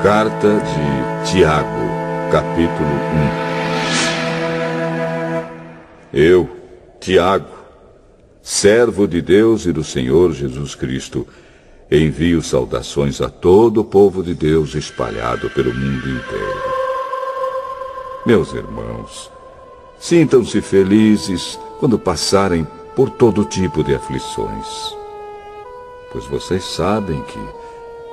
Carta de Tiago, capítulo 1. Eu, Tiago, servo de Deus e do Senhor Jesus Cristo, envio saudações a todo o povo de Deus espalhado pelo mundo inteiro. Meus irmãos, sintam-se felizes quando passarem por todo tipo de aflições, pois vocês sabem que,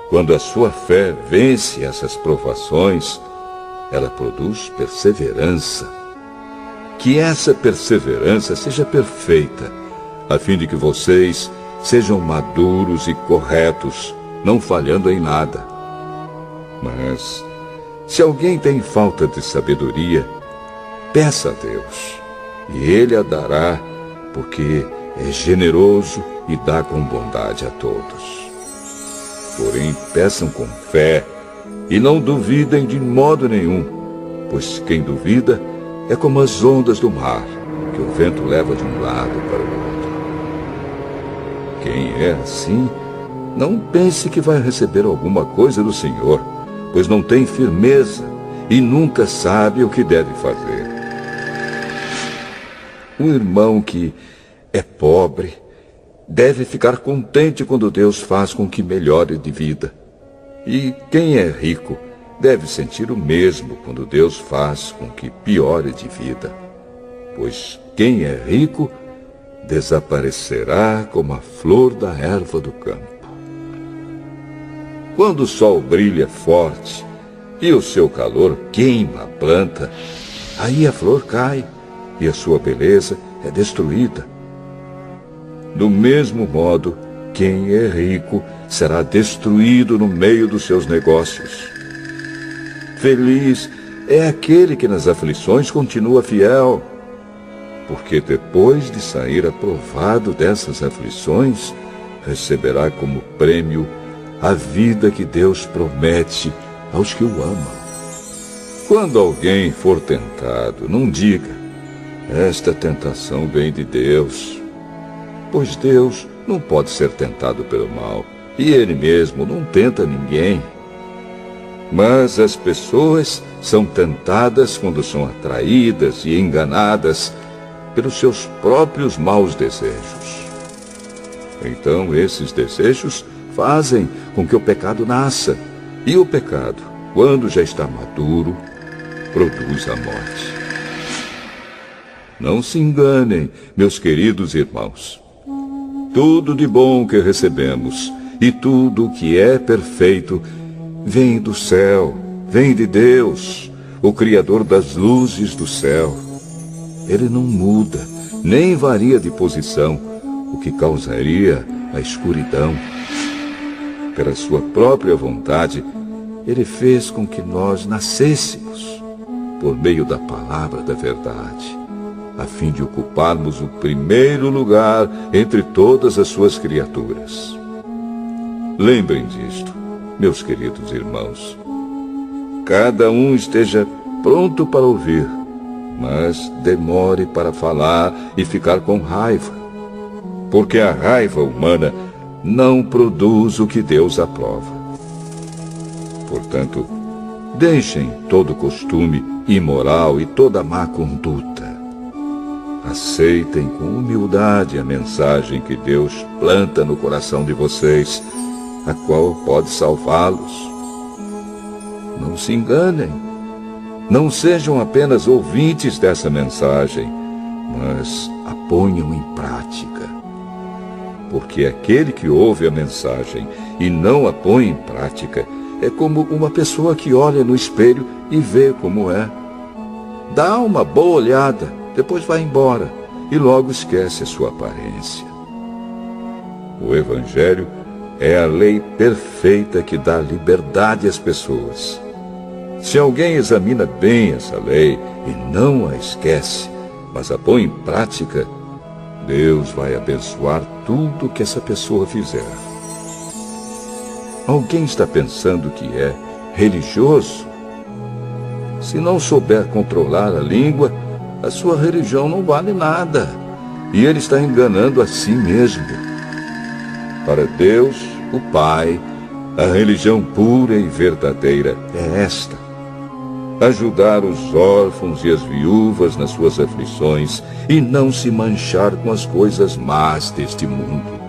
quando a sua fé vence essas provações, ela produz perseverança. Que essa perseverança seja perfeita, a fim de que vocês sejam maduros e corretos, não falhando em nada. Mas, se alguém tem falta de sabedoria, peça a Deus, e Ele a dará, porque é generoso e dá com bondade a todos. Porém, peçam com fé, e não duvidem de modo nenhum, pois quem duvida é como as ondas do mar, que o vento leva de um lado para o outro. Quem é assim, não pense que vai receber alguma coisa do Senhor, pois não tem firmeza e nunca sabe o que deve fazer. Um irmão que é pobre deve ficar contente quando Deus faz com que melhore de vida. E quem é rico deve sentir o mesmo quando Deus faz com que piore de vida. Pois quem é rico desaparecerá como a flor da erva do campo. Quando o sol brilha forte e o seu calor queima a planta, aí a flor cai e a sua beleza é destruída. Do mesmo modo, quem é rico será destruído no meio dos seus negócios. Feliz é aquele que nas aflições continua fiel, porque depois de sair aprovado dessas aflições, receberá como prêmio a vida que Deus promete aos que o amam. Quando alguém for tentado, não diga: esta tentação vem de Deus. Pois Deus não pode ser tentado pelo mal, e Ele mesmo não tenta ninguém. Mas as pessoas são tentadas quando são atraídas e enganadas pelos seus próprios maus desejos. Então esses desejos fazem com que o pecado nasça, e o pecado, quando já está maduro, produz a morte. Não se enganem, meus queridos irmãos. Tudo de bom que recebemos e tudo que é perfeito vem do céu, vem de Deus, o Criador das luzes do céu. Ele não muda, nem varia de posição, o que causaria a escuridão. Pela sua própria vontade, Ele fez com que nós nascêssemos por meio da palavra da verdade, a fim de ocuparmos o primeiro lugar entre todas as suas criaturas. Lembrem disto, meus queridos irmãos. Cada um esteja pronto para ouvir, mas demore para falar e ficar com raiva, porque a raiva humana não produz o que Deus aprova. Portanto, deixem todo costume imoral e toda má conduta. Aceitem com humildade a mensagem que Deus planta no coração de vocês, a qual pode salvá-los. Não se enganem. Não sejam apenas ouvintes dessa mensagem, mas a ponham em prática. Porque aquele que ouve a mensagem e não a põe em prática é como uma pessoa que olha no espelho e vê como é. Dá uma boa olhada, depois vai embora e logo esquece a sua aparência. O Evangelho é a lei perfeita que dá liberdade às pessoas. Se alguém examina bem essa lei e não a esquece, mas a põe em prática, Deus vai abençoar tudo que essa pessoa fizer. Alguém está pensando que é religioso? Se não souber controlar a língua, a sua religião não vale nada, e ele está enganando a si mesmo. Para Deus, o Pai, A religião pura e verdadeira é esta: ajudar os órfãos e as viúvas nas suas aflições e não se manchar com as coisas más deste mundo.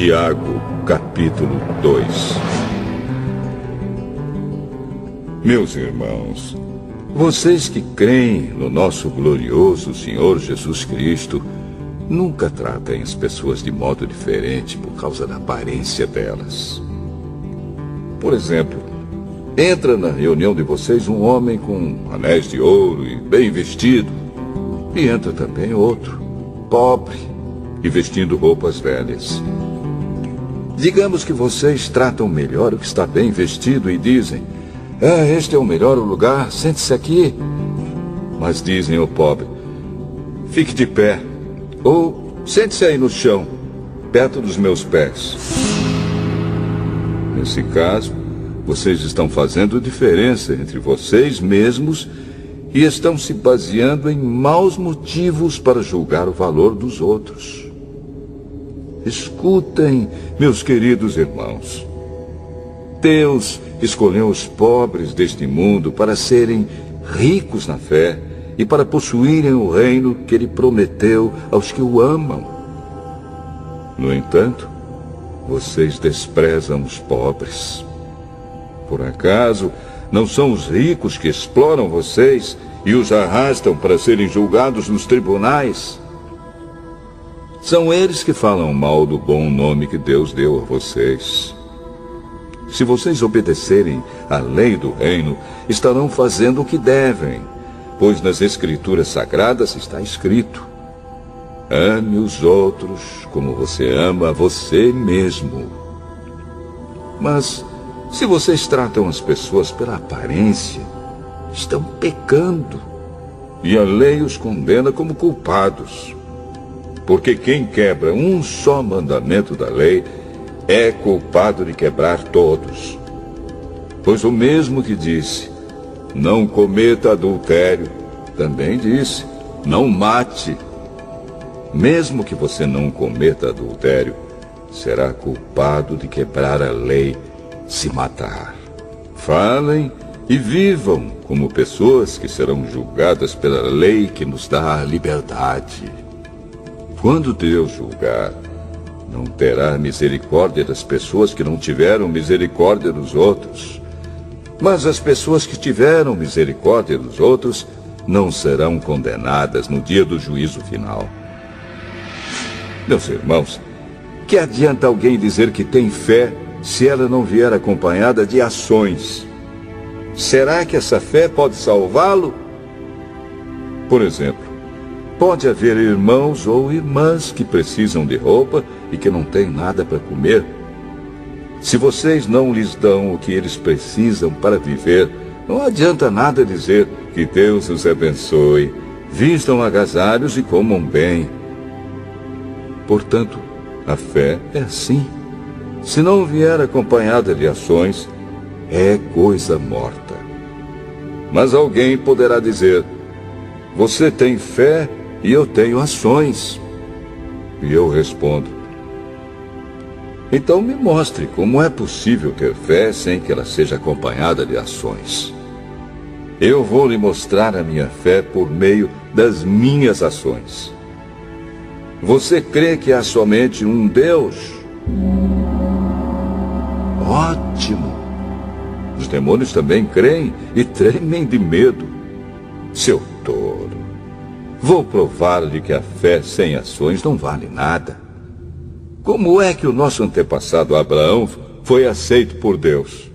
Tiago, capítulo 2. Meus irmãos, vocês que creem no nosso glorioso Senhor Jesus Cristo, nunca tratem as pessoas de modo diferente por causa da aparência delas. Por exemplo, entra na reunião de vocês um homem com anéis de ouro e bem vestido, e entra também outro, pobre e vestindo roupas velhas. Digamos que vocês tratam melhor o que está bem vestido e dizem: este é o melhor lugar, sente-se aqui. Mas dizem ao pobre: fique de pé, ou sente-se aí no chão, perto dos meus pés. Nesse caso, vocês estão fazendo diferença entre vocês mesmos e estão se baseando em maus motivos para julgar o valor dos outros. Escutem, meus queridos irmãos. Deus escolheu os pobres deste mundo para serem ricos na fé e para possuírem o reino que Ele prometeu aos que o amam. No entanto, vocês desprezam os pobres. Por acaso, não são os ricos que exploram vocês e os arrastam para serem julgados nos tribunais? São eles que falam mal do bom nome que Deus deu a vocês. Se vocês obedecerem à lei do reino, estarão fazendo o que devem, pois nas Escrituras Sagradas está escrito: ame os outros como você ama a você mesmo. Mas, se vocês tratam as pessoas pela aparência, estão pecando, e a lei os condena como culpados. Porque quem quebra um só mandamento da lei é culpado de quebrar todos. Pois o mesmo que disse: não cometa adultério, também disse: não mate. Mesmo que você não cometa adultério, será culpado de quebrar a lei se matar. Falem e vivam como pessoas que serão julgadas pela lei que nos dá a liberdade. Quando Deus julgar, não terá misericórdia das pessoas que não tiveram misericórdia dos outros. Mas as pessoas que tiveram misericórdia dos outros não serão condenadas no dia do juízo final. Meus irmãos, que adianta alguém dizer que tem fé se ela não vier acompanhada de ações? Será que essa fé pode salvá-lo? Por exemplo, pode haver irmãos ou irmãs que precisam de roupa e que não têm nada para comer. Se vocês não lhes dão o que eles precisam para viver, não adianta nada dizer que Deus os abençoe, vistam agasalhos e comam bem. Portanto, a fé é assim. Se não vier acompanhada de ações, é coisa morta. Mas alguém poderá dizer: você tem fé e eu tenho ações. E eu respondo: então me mostre como é possível ter fé sem que ela seja acompanhada de ações. Eu vou lhe mostrar a minha fé por meio das minhas ações. Você crê que há somente um Deus? Ótimo! Os demônios também creem e tremem de medo. Seu tolo! Vou provar-lhe que a fé sem ações não vale nada. Como é que o nosso antepassado Abraão foi aceito por Deus?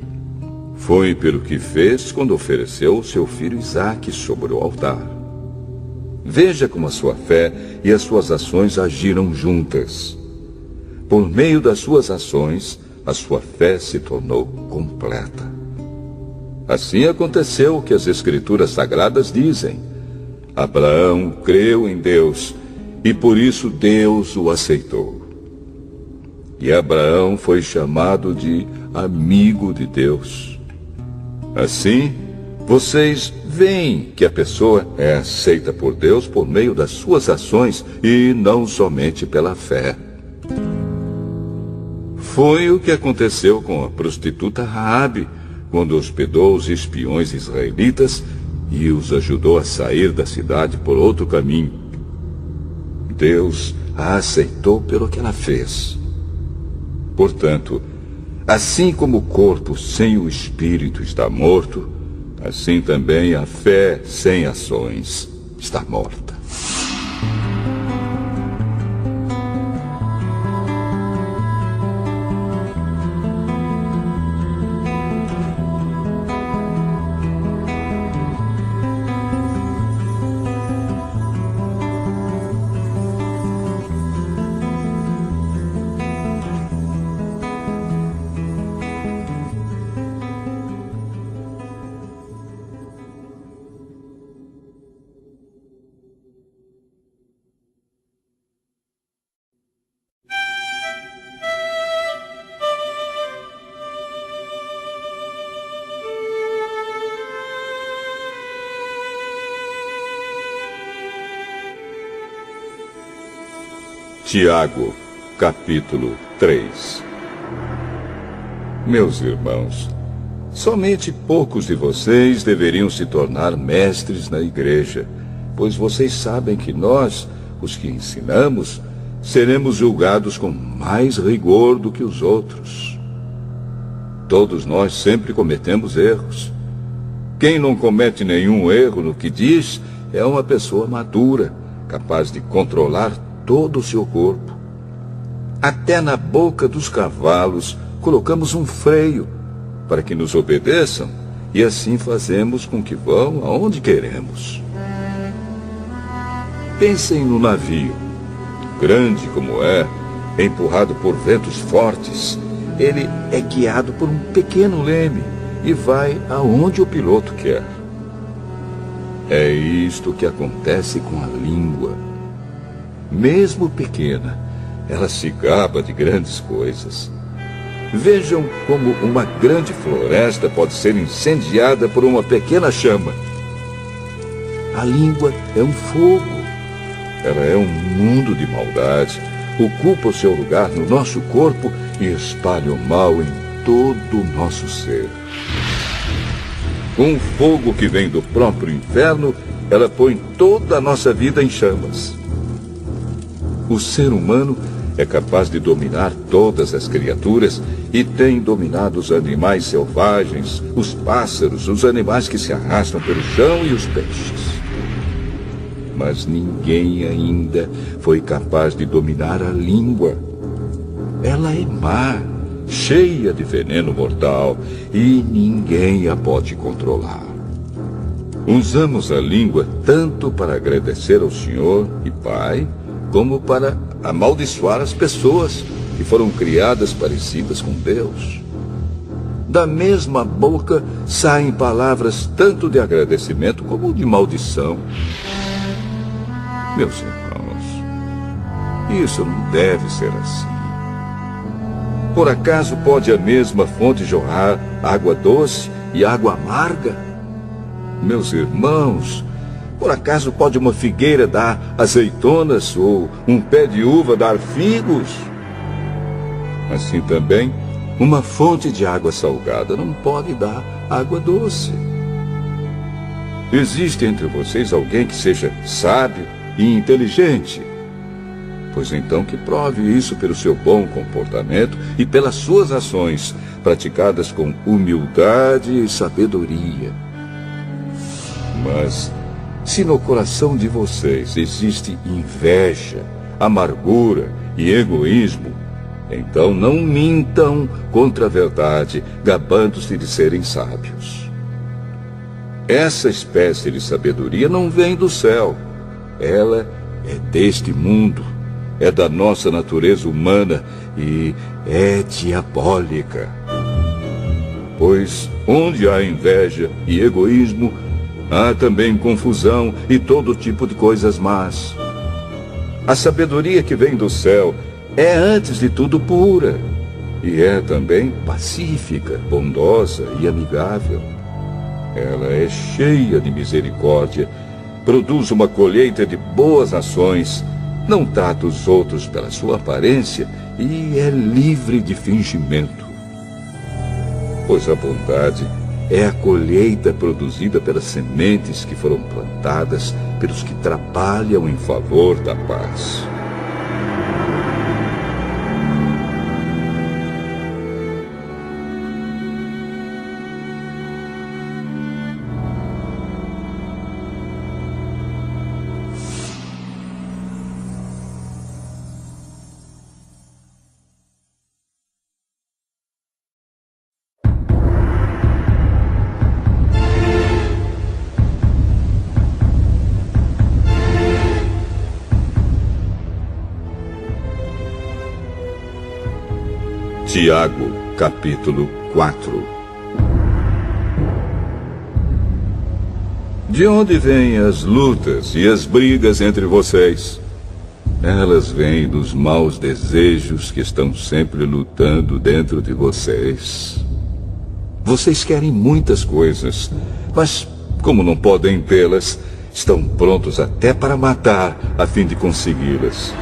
Foi pelo que fez quando ofereceu o seu filho Isaque sobre o altar. Veja como a sua fé e as suas ações agiram juntas. por meio das suas ações, a sua fé se tornou completa. Assim aconteceu o que as Escrituras Sagradas dizem. Abraão creu em Deus e por isso Deus o aceitou. E Abraão foi chamado de amigo de Deus. Assim, vocês veem que a pessoa é aceita por Deus por meio das suas ações e não somente pela fé. Foi o que aconteceu com a prostituta Raabe, quando hospedou os espiões israelitas e os ajudou a sair da cidade por outro caminho. Deus a aceitou pelo que ela fez. Portanto, assim como o corpo sem o espírito está morto, assim também a fé sem ações está morta. Tiago, capítulo 3. Meus irmãos, somente poucos de vocês deveriam se tornar mestres na igreja, pois vocês sabem que nós, os que ensinamos, seremos julgados com mais rigor do que os outros. Todos nós sempre cometemos erros. Quem não comete nenhum erro no que diz é uma pessoa madura, capaz de controlar todo o seu corpo. Até na boca dos cavalos colocamos um freio para que nos obedeçam e assim fazemos com que vão aonde queremos. Pensem no navio. Grande como é, empurrado por ventos fortes, ele é guiado por um pequeno leme e vai aonde o piloto quer. É isto que acontece com a língua. Mesmo pequena, ela se gaba de grandes coisas. Vejam como uma grande floresta pode ser incendiada por uma pequena chama. A língua é um fogo. Ela é um mundo de maldade, ocupa o seu lugar no nosso corpo e espalha o mal em todo o nosso ser. Um fogo que vem do próprio inferno, ela põe toda a nossa vida em chamas. O ser humano é capaz de dominar todas as criaturas e tem dominado os animais selvagens, os pássaros, os animais que se arrastam pelo chão e os peixes. Mas ninguém ainda foi capaz de dominar a língua. Ela é má, cheia de veneno mortal e ninguém a pode controlar. Usamos a língua tanto para agradecer ao Senhor e Pai, como para amaldiçoar as pessoas que foram criadas parecidas com Deus. Da mesma boca saem palavras tanto de agradecimento como de maldição. Meus irmãos, isso não deve ser assim. Por acaso pode a mesma fonte jorrar água doce e água amarga? Meus irmãos, por acaso pode uma figueira dar azeitonas ou um pé de uva dar figos? Assim também, uma fonte de água salgada não pode dar água doce. Existe entre vocês alguém que seja sábio e inteligente? Pois então que prove isso pelo seu bom comportamento e pelas suas ações, praticadas com humildade e sabedoria. Mas se no coração de vocês existe inveja, amargura e egoísmo, então não mintam contra a verdade, gabando-se de serem sábios. Essa espécie de sabedoria não vem do céu. Ela é deste mundo é da nossa natureza humana e é diabólica. Pois onde há inveja e egoísmo, há também confusão e todo tipo de coisas más. A sabedoria que vem do céu é, antes de tudo, pura, e é também pacífica, bondosa e amigável. Ela é cheia de misericórdia, produz uma colheita de boas ações, não trata os outros pela sua aparência e é livre de fingimento. Pois a bondade é a colheita produzida pelas sementes que foram plantadas pelos que trabalham em favor da paz. Tiago, capítulo 4. De onde vêm as lutas e as brigas entre vocês? Elas vêm dos maus desejos que estão sempre lutando dentro de vocês. Vocês querem muitas coisas, mas como não podem tê-las, estão prontos até para matar a fim de consegui-las.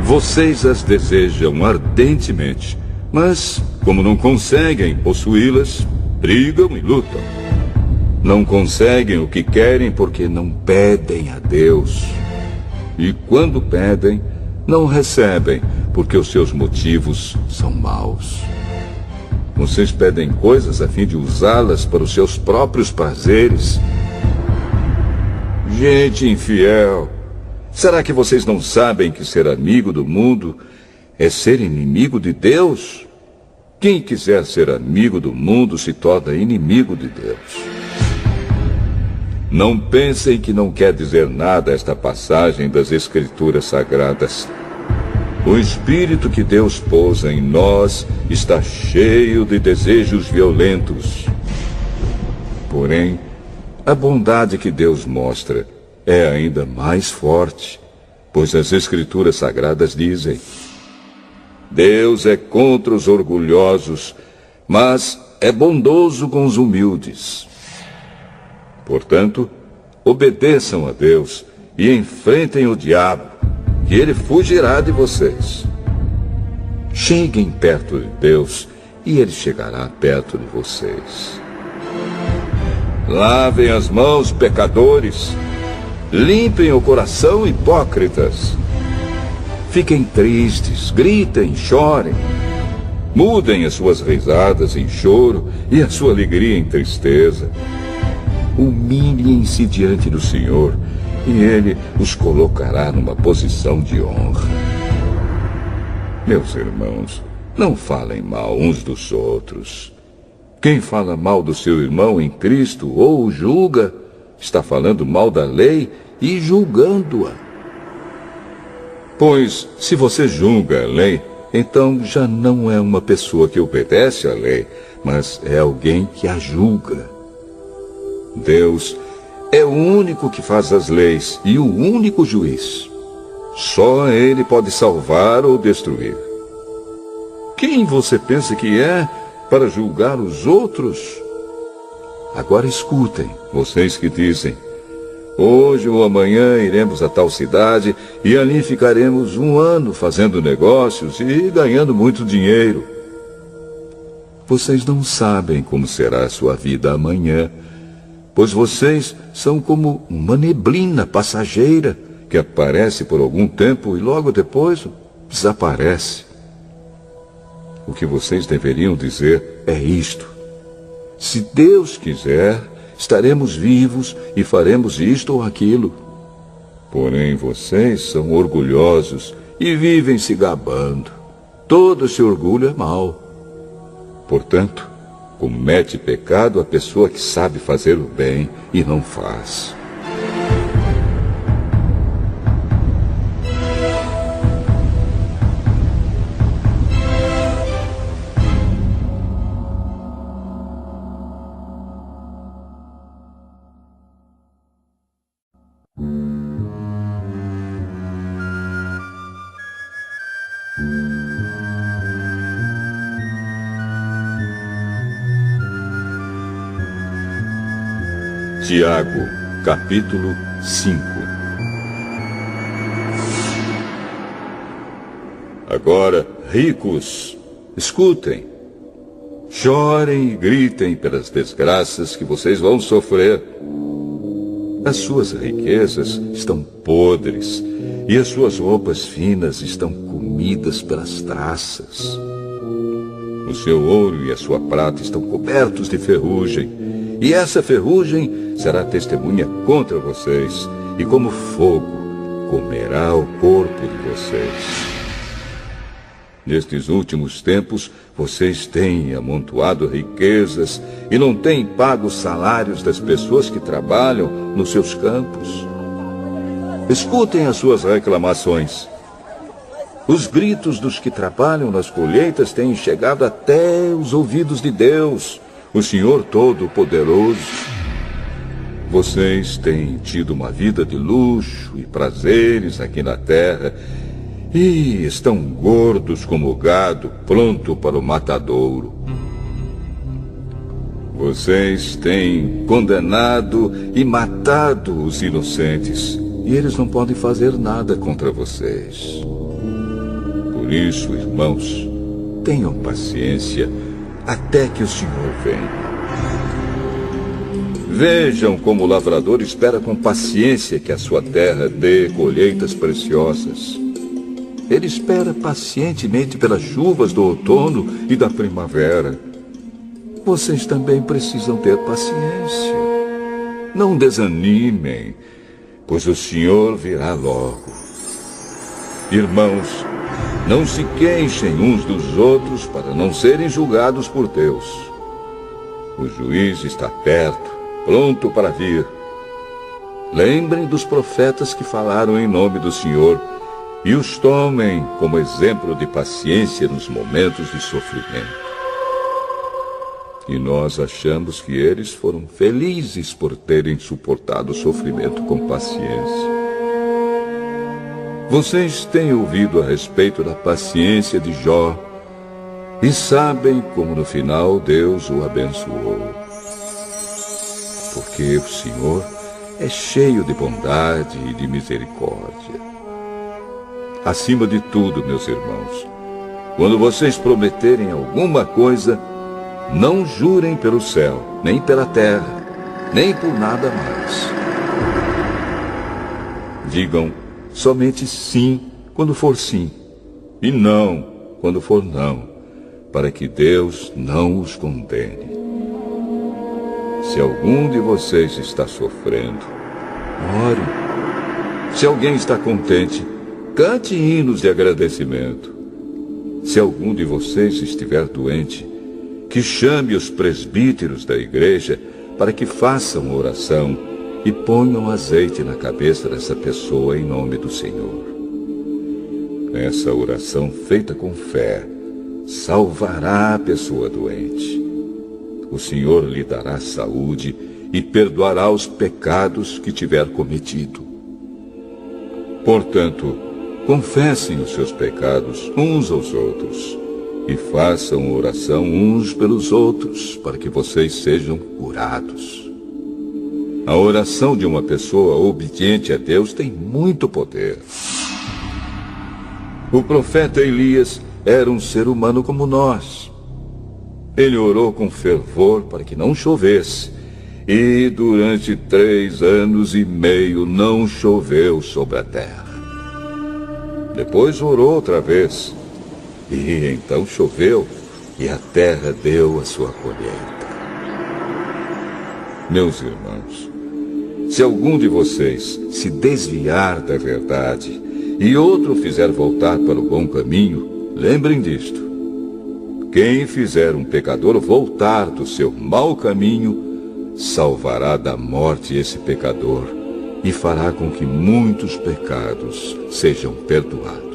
Vocês as desejam ardentemente, mas, como não conseguem possuí-las, brigam e lutam. Não conseguem o que querem porque não pedem a Deus. E quando pedem, não recebem porque os seus motivos são maus. Vocês pedem coisas a fim de usá-las para os seus próprios prazeres. Gente infiel, será que vocês não sabem que ser amigo do mundo é ser inimigo de Deus? Quem quiser ser amigo do mundo se torna inimigo de Deus. Não pensem que não quer dizer nada esta passagem das Escrituras Sagradas. O Espírito que Deus pôs em nós está cheio de desejos violentos. Porém, a bondade que Deus mostra é ainda mais forte, pois as Escrituras Sagradas dizem: Deus é contra os orgulhosos, mas é bondoso com os humildes. Portanto, obedeçam a Deus e enfrentem o diabo, que ele fugirá de vocês. Cheguem perto de Deus e ele chegará perto de vocês. Lavem as mãos, pecadores. Limpem o coração, hipócritas. Fiquem tristes, gritem, chorem. Mudem as suas risadas em choro e a sua alegria em tristeza. Humilhem-se diante do Senhor e Ele os colocará numa posição de honra. Meus irmãos, não falem mal uns dos outros. Quem fala mal do seu irmão em Cristo ou o julga, está falando mal da lei e julgando-a. Pois, se você julga a lei, então já não é uma pessoa que obedece à lei, mas é alguém que a julga. Deus é o único que faz as leis e o único juiz. Só Ele pode salvar ou destruir. Quem você pensa que é para julgar os outros? Agora escutem, vocês que dizem: hoje ou amanhã iremos a tal cidade e ali ficaremos 1 ano fazendo negócios e ganhando muito dinheiro. Vocês não sabem como será a sua vida amanhã, pois vocês são como uma neblina passageira que aparece por algum tempo e logo depois desaparece. O que vocês deveriam dizer é isto: se Deus quiser, estaremos vivos e faremos isto ou aquilo. Porém, vocês são orgulhosos e vivem se gabando. Todo esse orgulho é mau. Portanto, comete pecado a pessoa que sabe fazer o bem e não faz. Tiago, capítulo 5. Agora, ricos, escutem. Chorem e gritem pelas desgraças que vocês vão sofrer. As suas riquezas estão podres e as suas roupas finas estão comidas pelas traças. O seu ouro e a sua prata estão cobertos de ferrugem, e essa ferrugem será testemunha contra vocês, e como fogo comerá o corpo de vocês. Nestes últimos tempos, vocês têm amontoado riquezas e não têm pago os salários das pessoas que trabalham nos seus campos. Escutem as suas reclamações. Os gritos dos que trabalham nas colheitas têm chegado até os ouvidos de Deus, o Senhor Todo-Poderoso. Vocês têm tido uma vida de luxo e prazeres aqui na terra, e estão gordos como o gado, pronto para o matadouro. Vocês têm condenado e matado os inocentes, e eles não podem fazer nada contra vocês. Por isso, irmãos, tenham paciência até que o Senhor venha. Vejam como o lavrador espera com paciência que a sua terra dê colheitas preciosas. Ele espera pacientemente pelas chuvas do outono e da primavera. Vocês também precisam ter paciência. Não desanimem, pois o Senhor virá logo. Irmãos, não se queixem uns dos outros para não serem julgados por Deus. O juiz está perto, pronto para vir. Lembrem dos profetas que falaram em nome do Senhor, e os tomem como exemplo de paciência nos momentos de sofrimento. E nós achamos que eles foram felizes por terem suportado o sofrimento com paciência. Vocês têm ouvido a respeito da paciência de Jó e sabem como no final Deus o abençoou. Porque o Senhor é cheio de bondade e de misericórdia. Acima de tudo, meus irmãos, quando vocês prometerem alguma coisa, não jurem pelo céu, nem pela terra, nem por nada mais. Digam somente sim quando for sim, e não quando for não, para que Deus não os condene. Se algum de vocês está sofrendo, ore. Se alguém está contente, cante hinos de agradecimento. Se algum de vocês estiver doente, que chame os presbíteros da igreja para que façam oração e ponham azeite na cabeça dessa pessoa em nome do Senhor. Essa oração feita com fé salvará a pessoa doente. O Senhor lhe dará saúde e perdoará os pecados que tiver cometido. Portanto, confessem os seus pecados uns aos outros e façam oração uns pelos outros para que vocês sejam curados. A oração de uma pessoa obediente a Deus tem muito poder. O profeta Elias era um ser humano como nós. Ele orou com fervor para que não chovesse, e durante 3 anos e meio não choveu sobre a terra. Depois orou outra vez, e então choveu, e a terra deu a sua colheita. Meus irmãos, se algum de vocês se desviar da verdade e outro fizer voltar para o bom caminho, lembrem disto. Quem fizer um pecador voltar do seu mau caminho, salvará da morte esse pecador e fará com que muitos pecados sejam perdoados.